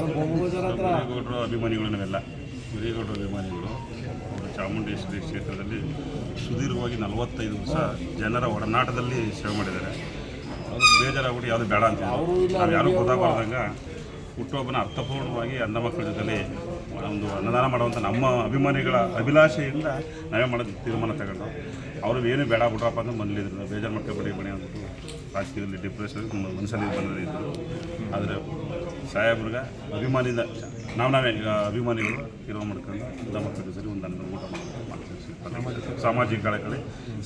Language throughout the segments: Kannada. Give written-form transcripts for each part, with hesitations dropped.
ಹಿರೇಗೌಡರು ಅಭಿಮಾನಿಗಳು ನಾವೆಲ್ಲ ಹಿರೇಗೌಡರು ಅಭಿಮಾನಿಗಳು. ಅವರು ಚಾಮುಂಡೇಶ್ವರಿ ಕ್ಷೇತ್ರದಲ್ಲಿ ಸುದೀರ್ಘವಾಗಿ 45 ವರ್ಷ ಜನರ ಒಡನಾಟದಲ್ಲಿ ಸೇವೆ ಮಾಡಿದ್ದಾರೆ. ಅದು ಬೇಜಾರಾಗ್ಬಿಟ್ಟು ಯಾವುದು ಬೇಡ ಅಂತ ನಾವು ಯಾರೂ ಗೊತ್ತಾಗಬಾರ್ದಂಗೆ ಹುಟ್ಟುಹಬ್ಬನ ಅರ್ಥಪೂರ್ಣವಾಗಿ ಅಂಧ ಮಕ್ಕಳ ಜೊತೆಲಿ ಒಂದು ಅನ್ನದಾನ ಮಾಡುವಂಥ ನಮ್ಮ ಅಭಿಮಾನಿಗಳ ಅಭಿಲಾಷೆಯಿಂದ ನಾವೇ ಮಾಡೋದು ತೀರ್ಮಾನ ತಗೊಂಡು ಅವರು ಏನು ಬೇಡ ಬಿಡ್ರಪ್ಪ ಅಂತ ಮನೇಲಿದ್ರು ಬೇಜಾರು ಮಾಡ್ಕೊಬೇಡಿ ಬನ್ನಿ ಅಂದ್ಬಿಟ್ಟು ರಾಜಕೀಯದಲ್ಲಿ ಡಿಪ್ರೆಷನ್ ಮನಸ್ಸಲ್ಲಿ ಬಂದಿದ್ರು. ಆದರೆ ಸಾಹೇಬ್ರಿಗೆ ಅಭಿಮಾನಿಯಿಂದ ನಾವೇ ಈಗ ಅಭಿಮಾನಿಗಳು ಇರೋ ಮಾಡ್ಕೊಂಡು ಅಂಧ ಮಕ್ಕಳ ಜೊತೆ ಒಂದು ಅನ್ನ ಊಟ ಮಾಡ್ತೀವಿ.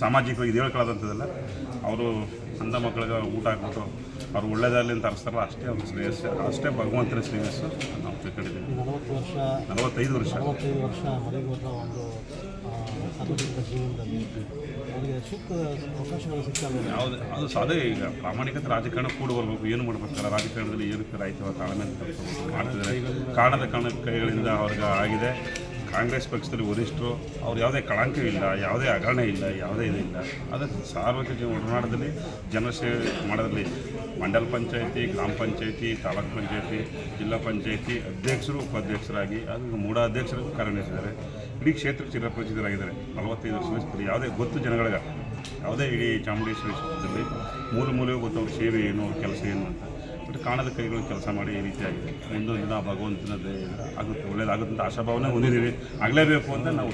ಸಾಮಾಜಿಕವಾಗಿ ಇದು ಹೇಳ್ಕೊಳ್ಳೋದಂಥದ್ದಲ್ಲ. ಅವರು ಅಂಧ ಮಕ್ಕಳಿಗೆ ಊಟ ಹಾಕ್ಬಿಟ್ಟು ಅವ್ರು ಒಳ್ಳೆಯದಾಗಲಿ ಅಂತ ಅನಿಸ್ತಾರಲ್ಲ ಅಷ್ಟೇ ಅವ್ರ ಶ್ರೇಯಸ್ಸು, ಅಷ್ಟೇ ಭಗವಂತನ ಶ್ರೇಯಸ್ಸು ನಾವು ತಿಳ್ಕೊಂಡಿದ್ದೀವಿ. 45 ವರ್ಷ ಮನೆಗೋದ್ರ ಒಂದು ಸಾರ್ವಜನಿಕ ಜೀವನದಲ್ಲಿ ಅವರಿಗೆ ಸೂಕ್ತ ಅವಕಾಶಗಳು ಸಿಗ್ತವೆ. ಯಾವುದು ಅದು ಅದೇ ಈಗ ಪ್ರಾಮಾಣಿಕತೆ ರಾಜಕಾರಣ ಕೂಡ ಬರಬೇಕು. ಏನು ಮಾಡ್ಬೇಕಲ್ಲ ರಾಜಕಾರಣದಲ್ಲಿ ಏನಕ್ಕೆ ರಾಯ್ತವ ತಾಳ್ಮೆ ಮಾಡ್ತಿದ್ದಾರೆ. ಕಾರಣದ ಕೈಗಳಿಂದ ಅವ್ರಿಗೆ ಆಗಿದೆ. ಕಾಂಗ್ರೆಸ್ ಪಕ್ಷದಲ್ಲಿ ವರಿಷ್ಠರು ಅವ್ರು ಯಾವುದೇ ಕಳಂಕವಿಲ್ಲ, ಯಾವುದೇ ಹಗರಣ ಇಲ್ಲ, ಯಾವುದೇ ಇದಿಲ್ಲ. ಅದಕ್ಕೆ ಸಾರ್ವಜನಿಕ ಒಡನಾಟದಲ್ಲಿ ಜನಸೇವೆ ಮಾಡೋದ್ರಲ್ಲಿ ಮಂಡಲ ಪಂಚಾಯತಿ, ಗ್ರಾಮ ಪಂಚಾಯತಿ, ತಾಲೂಕು ಪಂಚಾಯತಿ, ಜಿಲ್ಲಾ ಪಂಚಾಯತಿ ಅಧ್ಯಕ್ಷರು, ಉಪಾಧ್ಯಕ್ಷರಾಗಿ ಅದು ಮೂಢಾಧ್ಯಕ್ಷರಿಗೂ ಕಾರ್ಯನಿರ್ವಹಿಸಿದ್ದಾರೆ. ಇಡೀ ಕ್ಷೇತ್ರಕ್ಕೆ ಚಿರಪರಿಚಿತರಾಗಿದ್ದಾರೆ. 45 ವರ್ಷದಲ್ಲಿ ಯಾವುದೇ ಗೊತ್ತು ಜನಗಳಿಗೆ, ಯಾವುದೇ ಇಡೀ ಚಾಮುಂಡೇಶ್ವರಿ ಕ್ಷೇತ್ರದಲ್ಲಿ ಮೂಲೆಗೂ ಗೊತ್ತು ಅವ್ರ ಸೇವೆ ಏನು, ಅವ್ರ ಕೆಲಸ ಏನು ಅಂತ. ಬಟ್ ಕಾಣದ ಕೈಗಳು ಕೆಲಸ ಮಾಡಿ ಈ ರೀತಿಯಾಗಿದೆ. ಮುಂದೊಂದು ದಿನ ಭಗವಂತನ ಆಗುತ್ತೆ, ಒಳ್ಳೇದಾಗುತ್ತೆ ಅಂತ ಆಶಾಭಾವನೆ ಹೊಂದಿದ್ದೀವಿ. ಆಗಲೇಬೇಕು ಅಂತ ನಾವು